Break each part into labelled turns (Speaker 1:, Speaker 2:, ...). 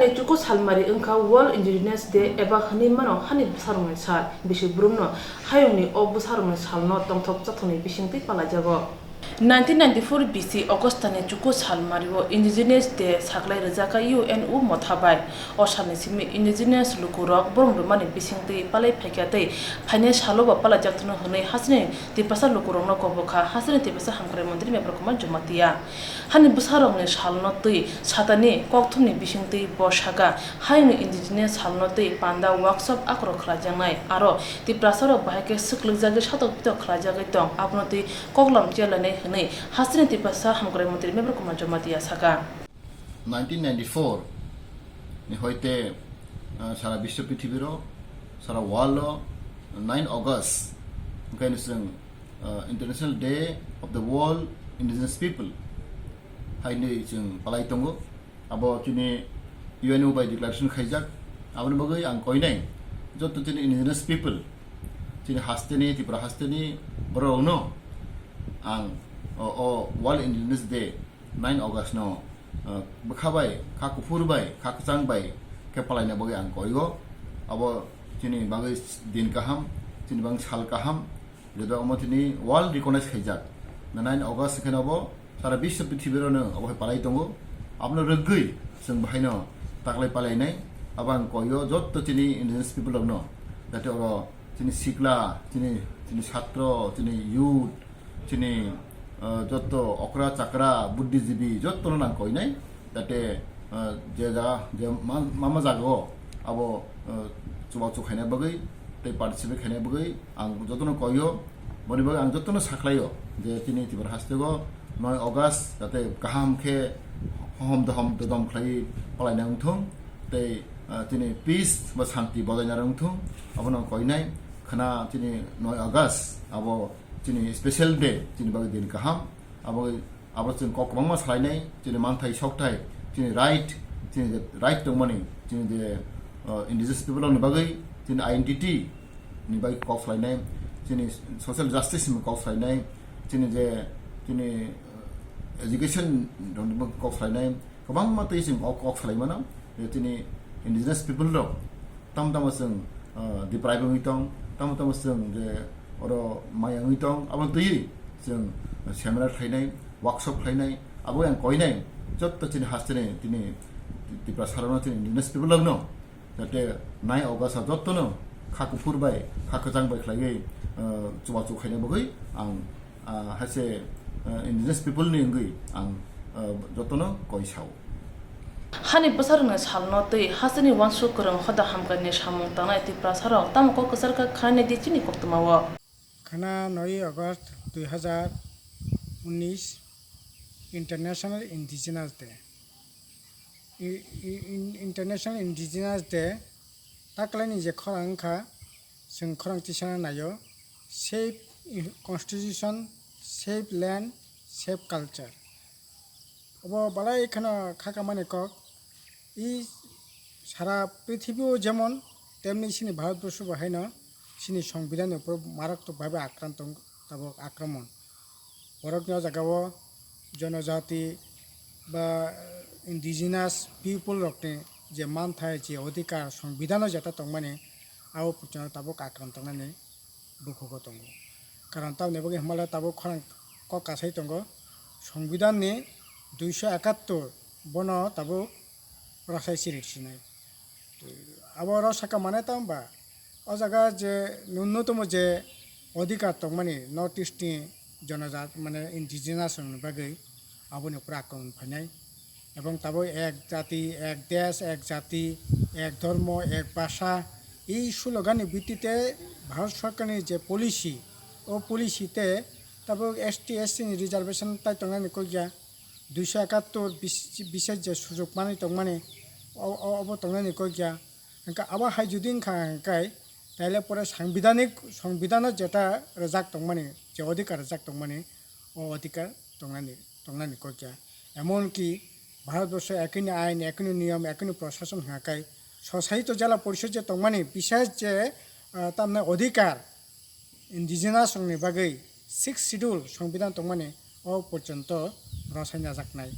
Speaker 1: ni cukup salmari engkau World Indigenous Day eba hani mano hani bwsarogni sal bisi brumno hayungni o bwsarogni salno Tongthok Chathokni Bising tei Palaijago 1994 BC Augustani cukup salmario Indigenous Day saklai rejaka UNO mothabai o salni simi Indigenous lukurok boromrumani Bising tei Palai phaikya tei phaine saloba Palaijakthno hwnei hasini tipasa lukurokno kobokha hasini tipasa hamkrai mantri meprokoma jumatia hani bwsarogni salno tei satani kokthumni Bising tei bosaka hayungni Indigenous salno tei panda workshop akro khlajaknai aro tiprasarok bahake swklugjak satok pitok khlajagai tong abno tei koklam chelane hwnei hasini tipasa hamkrai mantri meprokoma jumatia saka
Speaker 2: 1994 ni hoite সারা বিশ্ব পৃথিবীরও সারা ওয়ার্ল্ডও 9 August ওখানে जों international day of the world indigenous people Heine जों পালাই दंगो আবো তিনি UNO by declaration খাইজাক আবনি বগৈ আং কইনাই যত তিনি ইন্ডিজিনাস পিপল তিনি হাস্তেনি ত্রিপুরা হাস্তেনি বড়নো आं ओ वर्ल्ड इंडिजिनस डे 9 अगस्ट नो बखाबाय खाकुफुरबाय खाकचांबाय के पलायना बगे आं कइगो अब तिनि बागै दिन काहाम तिनि बां साल काहाम जदो अम तिनि वर्ल्ड रिकगनाइज खाइजाक 9 अगस्ट खेनाबो सारा विश्व पृथ्वीरनो अब पलाय दंगो आपनो रगै जों बाहायनो ताकलाय पलायनाय अब आं कइयो जत तिनि इंडिजिनस पिपल दंनो जाते अ तिनि सिक्ला तिनि छात्र तिनि यूथ तिनि যত অকরা চাকরা বুদ্ধিজীবী যত নাম কইনাই তাতে যে যা যে মামা জাগো আবো চুবা চুখাইনা বগৈ তে পার্টিসিপেট খাইনা বগৈ আং যতন কইও বনিব আং যতন সাখলাইও যে তিনি তিবার হাসতেগো 9 अगस्त যাতে গাহামখে হম দম খাই পলাইনা উঠুম তে তিনি পিস বা শান্তি বজায়না রংথুম আবনো কইনাই খানা তিনি 9 अगस्त আবো তিনি স্পেশাল ডে তিনি বাগै दिन गाहाम अब जों ककबांमा सालायनाय जोंनि मानथाय सगथाय जोंनि राइट दंमानि जोंनि जे इंडिजिनास पिपलनि बागै जोंनि आइडेन्टिटी नि बागै कक सालायनाय जोंनि ससियेल जास्टिस नि कक सालायनाय जोंनि जे जोंनि एजुकेशन दं कक सालायनाय गोबां मातै जों कक सालायमाना जोंनि इंडिजिनास पिपल दं ताम जों डिप्राइभिं दं ताम जों जे अरो मायांगै दं अब दै जों सेमिनार खायनाय वर्कशॉप खायनाय अब आं कइनाय जत तिनि हास्तेने तिनि तिप्रा सारनो तिनि इंडिजिनास पिपल लगनो जाते 9 अगस्त जतनो खाकुफुरबाय खाकजांबाय खलायै चुबा चुखायनाय बगै आं हासे इंडिजिनास पिपल नि अंगै आं जतनो कइसाव
Speaker 1: hani bwsarogni salno tei hasini wansuk korong hoda hamkani samung tangnai tiprasarok tamko kusarka khane di chini koktmao
Speaker 3: खाना 9 अगस्त 2019 international indigenous day international indigenous day ताकलायनि जे खरांखा जों खरांथिसाना नायो safe constitution safe land safe culture अब बालाय खाना खाका माने कक इ सारा पृथ्वीও যেমন তেমনি সিনি ভারতবর্ষ বাহাইনো সিনি সংবিধানের উপর মারাত্মকভাবে আক্রমণ বরকনিয়া জায়গাও জনজাতি বা ইন্ডিজিনাস পিপল রকনি যে মান থাকে যে অধিকার সংবিধানও যেটা দं মানে আও পর্যন্ত তাবক আক্রান্ত তাंनानै বুকুগো दं কারণ তাও নেবগে হিমালয় তাবক খরাং ক কাসাই दं সংবিধানनि 271 বন তাবক রাসাই সিরিছিনাই আবার সাকা মানে তামবা ও জায়গা যে ন্যূনতম যে অধিকার দं মানে নর্থ ইস্টনি জনজাত মানে ইন্ডিজিনাস বাগै আবনি উপর আক্রমণ ফাইনাই এবং তাবো এক জাতি এক দেশ এক জাতি এক ধর্ম এক ভাষা এই স্লোগানের ভিত্তিতে ভারত সরকারের যে পলিসি ও পলিসিতে তাবো এসটি এসসি রিজার্ভেশন তাই দंनानै কইয়া 271 বিশেষ যে সুযোগ মানে দं মানে অব দंनानै কইয়া এনকা আবার হাই যদি খাই তাইলে পরে সংবিধানের যেটা রেজাক দं মানে যে অধিকার রেজাক দं মানে ও অধিকার দंनानै কইয়া এমনকি ভারতবর্ষে একই আইন একই নিয়ম একই প্রশাসন হাঁকায় স্বশাসিত জেলা পরিষদ যে দं মানে বিশেষ যে তার অধিকার ইন্ডিজিনাস বাগै 6 শিডিউল সংবিধান দं মানে ও পর্যন্ত রসাयना जाकनाय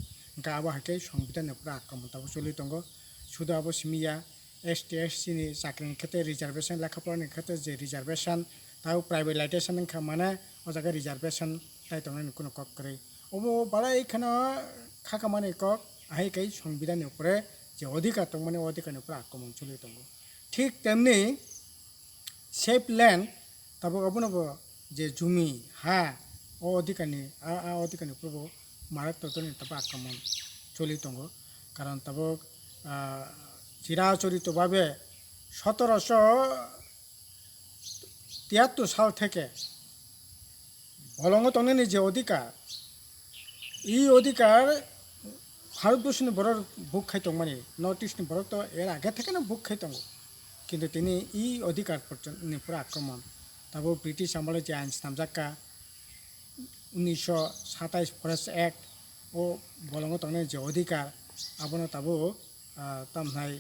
Speaker 3: गाबा हाके संविधान पुरा आक्रमण ताबो चलि दंगो শুধু আবো সিমিয়া ST SC ni চাকরির ক্ষেত্রে রিজার্ভেশন লেখাপড়ার ক্ষেত্রে যে রিজার্ভেশন তাও প্রাইভেটাইজেশন মানে ও জায়গায় রিজার্ভেশন তাই তোমার কোনো কক করে অবো বারা এখানে খাকা মানে কক আহাইকাই সংবিধানের উপরে যে অধিকার তো মানে অধিকারের উপরে আক্রমণ চলে দঙ্গ ঠিক তেমনি সেফ ল্যান্ড তারপর অবনব যে জমি হা ও অধিকারনি অধিকারনি উপরে মারাত্মক তারপর আক্রমণ চলে দঙ্গ কারণ তারপর চিরাচরিতভাবে 1773 সাল থেকে বলঙ্গ তংনি যে অধিকার এই অধিকার ভারতবর্ষের বড় বুক খাইতং মানে নর্থ ইস্টনি বড় তো এর আগে থেকে না বুক খাইতং কিন্তু তিনি এই অধিকার পর্যন্ত পুরো আক্রমণ তারপর ব্রিটিশ আমলে যে আইন নামজাক্কা 1927 ফরেস্ট অ্যাক্ট ও বলঙ্গ তংনি যে অধিকার আবনো তাবো তামহাই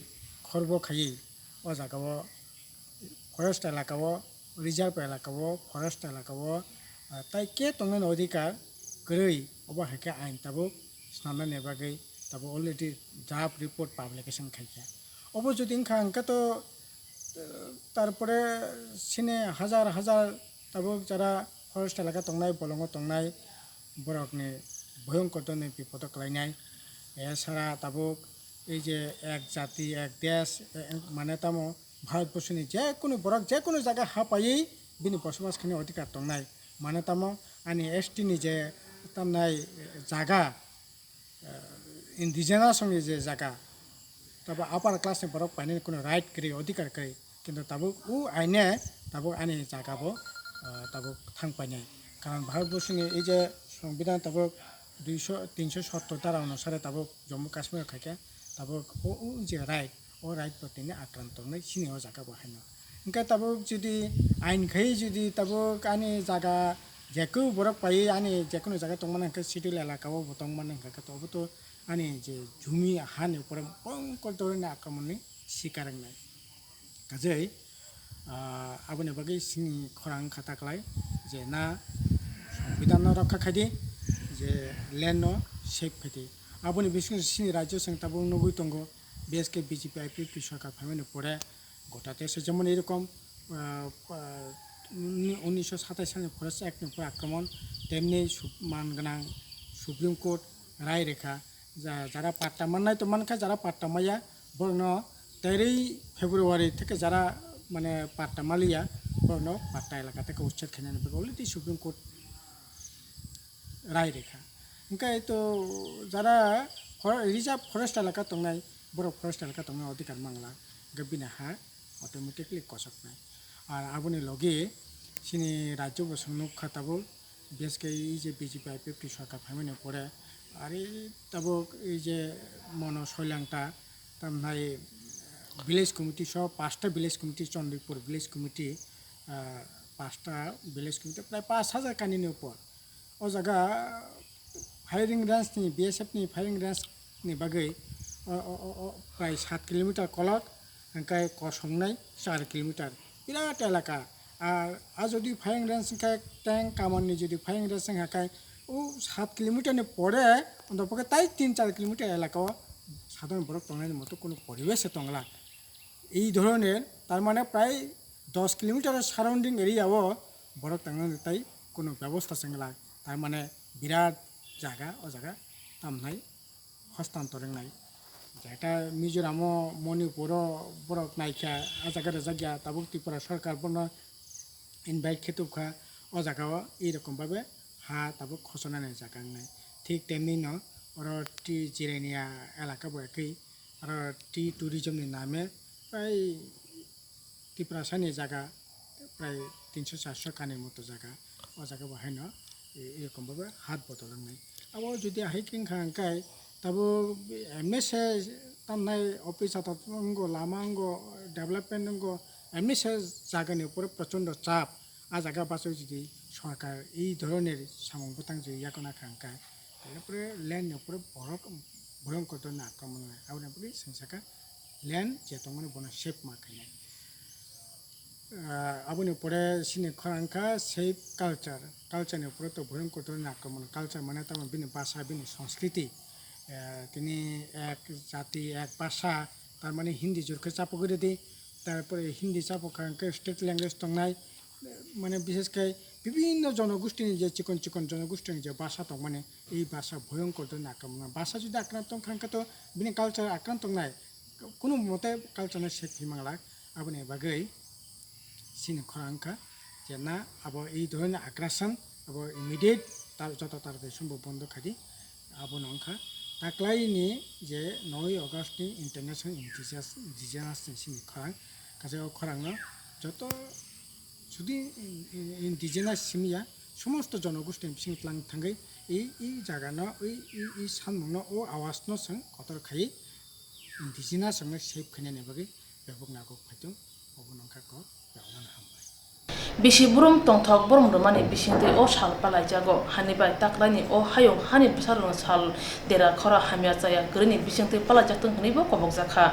Speaker 3: খর্ব খাই ও জায়গাও ফরেস্ট এলাকাও রিজার্ভ এলাকাও ফরেস্ট এলাকাও তাই কে তংনি অধিকার গৈ অবা হেকে আইন তাবো সামনে নেবাগৈ তাবো অলরেডি ড্রাফট রিপোর্ট পাবলিকেশন খাইয়া অব যদি ইনকা তো তারপরে সিনে হাজার হাজার তাবো যারা ফরেস্ট এলাকা তংনাই বলঙ্গ তংনাই বরকনি ভয়ঙ্কর ধরনের বিপদ ক্লাইনাই এছাড়া তাবো এই যে এক জাতি এক দেশ মানে তামো ভারতবর্ষনি যে কোনো বরক যে কোনো জায়গায় হা পাইয়েই বিনি বসবাসখানি অধিকার তংনাই মানে তামো আনি STনি যে তামনাই জায়গা ইন্ডিজেনাস সঙ্গে যে জায়গা তারপর আপার ক্লাসনি বরক পাইনি কোনো রাইট করি অধিকার করি কিন্তু তাবো ও আইনে তাবো আনি জায়গাবো তাবো থাং পাইনাই কারণ ভারতবর্ষনি এই যে সংবিধান তাবো 370 ধারা অনুসারে তাবো জম্মু কাশ্মীর খাইকে তাবো ও যে রাইট ও রাইট প্রতিনি আক্রান্ত নাই সিনিও জায়গা বহাইনো ইনকা তাবো যদি আইন খাই যদি তাবো আনি জায়গা যেকেও বরক পাই আনি যে কোনো জায়গায় তংমান সিটিল এলাকাও তংমান তবু তো আনি যে জমি হানি উপরে ভয়ঙ্কর ধরনের আক্রমণের শিকার নাই কাজেই আবনি বাকি সিনি খরাং খাতাকলাই যে না সংবিধান রক্ষা খাইদি যে ল্যান্ড সেফ খাইদি আবনি বিশেষ সিনি রাজ্য সঙ্গ তাবো নগুই তঙ্গ BSK BJP IPP সরকার ফাইমেনে পড়ে গোটা দেশে যেমন এরকম 1927 সালে ফরেস্ট অ্যাক্টের উপর আক্রমণ তেমনি মানগোনাং সুপ্রিম কোর্ট রায় রেখা যারা পাট্টা মাননাই তো মানখা যারা পাট্টা মাইয়া বরং 13 ফেব্রুয়ারি থেকে যারা মানে পাট্টা মালিয়া বরং পাট্টা এলাকা থেকে উচ্ছেদ খেয়ে নেবে অলরেডি সুপ্রিম কোর্ট রায় রেখা ইনকা তো যারা রিজার্ভ ফরেস্ট এলাকা তংনাই বড় ফরেস্ট এলাকা তংনাই অধিকার মাংলা গবিনা হা অটোমেটিকলি কসক নাই আর আবনি লগে সিনি রাজ্য বসংনুক খাতাবো BSK এই যে BJP IPP সরকার ফাইমেনে পড়ে আর এই তাবো এই যে মন শৈলাংটা তামনাই ভিলেজ কমিটি সহ 5টা village committee Chandrapur village committee 5টা ভিলেজ কমিটি প্রায় 5000 কানিনি উপর ও জায়গা ফায়ারিং রেঞ্জনি BSFनि ফায়ারিং রেঞ্জनि বাগै প্রায় 7 কিলোমিটার কলক ओंखाय कसंनाय 4 किलोमिटार बिराट एलाका আর যদি ফায়ারিং রেঞ্জ ট্যাঙ্ক কামাননি যদি ফায়ারিং রেঞ্জ হাকায় ও 7 কিলোমিটার পরে অন্তপক্ষে তাই 3-4 কিলোমিটার এলাকা সাধারণ বরফ টংনার মতো কোনো পরিবেশে টংলা এই ধরনের তার মানে প্রায় 10 কিলোমিটারের সারাউন্ডিং এরিয়াও বরফ টাঙানো তাই কোনো ব্যবস্থা সেংলা তার মানে বিরাট জায়গা ও জায়গা তামনাই হস্তান্তরণ নাই যেটা মিজোরাম মণিপুর বরফ নাইকা আ জায়গার জায়গা তাবুক ত্রিপুরা সরকার বন্য ইনভাইট খেতুখা ও জায়গাও এইরকমভাবে হা তাবুক খসনানের জায়গা নাই ঠিক তেমনি ন ওর টি জিরানিয়া এলাকা বয়াকই আর টি ট্যুরিজমনি নামে প্রায় ত্রিপুরাসানি জায়গা প্রায় 300-400 কানের মতো জায়গা ও জায়গা বহাই ন এরকমভাবে হাত বদলান নাই আবার যদি হাইকিং খাঙ্কায় তাবো এমনিসে তামনাই অফিস আতাঙ্গ লামাঙ্গ ডেভেলপমেন্ট এমনিসে জায়গানি উপরে প্রচণ্ড চাপ আ জায়গা বাসে যদি সরকার এই ধরনের সামগ্রতাং যে ইয়াকনা খাঙ্কায় তারপরে ল্যান্ড উপরে ভয়ঙ্কর ধরনের আক্রমণ হয় আর উপরে সংসাকা ল্যান্ড যে তোমার বনা সেফ মাখাই আবনি পরে সিনে খরাঙ্কা সেফ কালচারনি উপরে তো ভয়ঙ্কর ধরনের আক্রমণ কালচার মানে তেমন বিনি ভাষা বিনি সংস্কৃতি তিনি এক জাতি এক ভাষা তার মানে হিন্দি জোরকে চাপ করে দিই তারপরে হিন্দি চাপ খানকে স্টেট ল্যাঙ্গুয়েজ দंनाय মানে বিশেষ করে বিভিন্ন জনগোষ্ঠীর যে চিকন চিকন জনগোষ্ঠীর যে ভাষা দं মানে এই ভাষা ভয়ঙ্কর ধরনের আক্রমণ ভাষা যদি আক্রান্ত খানকে তো বিনি কালচার আক্রান্ত নাই কোনো মতে কালচারের শেখি মাংলা আবনি বাগৈ সিনি খরাংখা যে না আবো এই ধরনের আগ্রাসন আবো ইমিডিয়েট তার যত তাড়াতাড়ি সম্ভব বন্ধ খাদি আবো নংখা তাকলাইনি যে 9 আগস্টনি ইন্টারন্যাশনাল ইন্ডিজিনাস সিনি খরাং কাছে খরাংনো যত যদি ইন্ডিজিনাস সিমিয়া সমস্ত জনগোষ্ঠী সিংপ্লাং থাঙ্গै এই জায়গানো এই সানমুনো ও আওয়াজনো সং কতর খাই ইন্ডিজিনাস সং সেভ খাইनायनि बागै बेबुक नागौ फायदों अबनंखाखौ बेवनानै हामबाय
Speaker 1: Bisi burum tongthok burum romani bisingte o sal palaijago hani bai taklani o hayong hani bwsarogni sal dera khora hamya chaya grini bisingte palaijak tongkhani bo kobok jakha.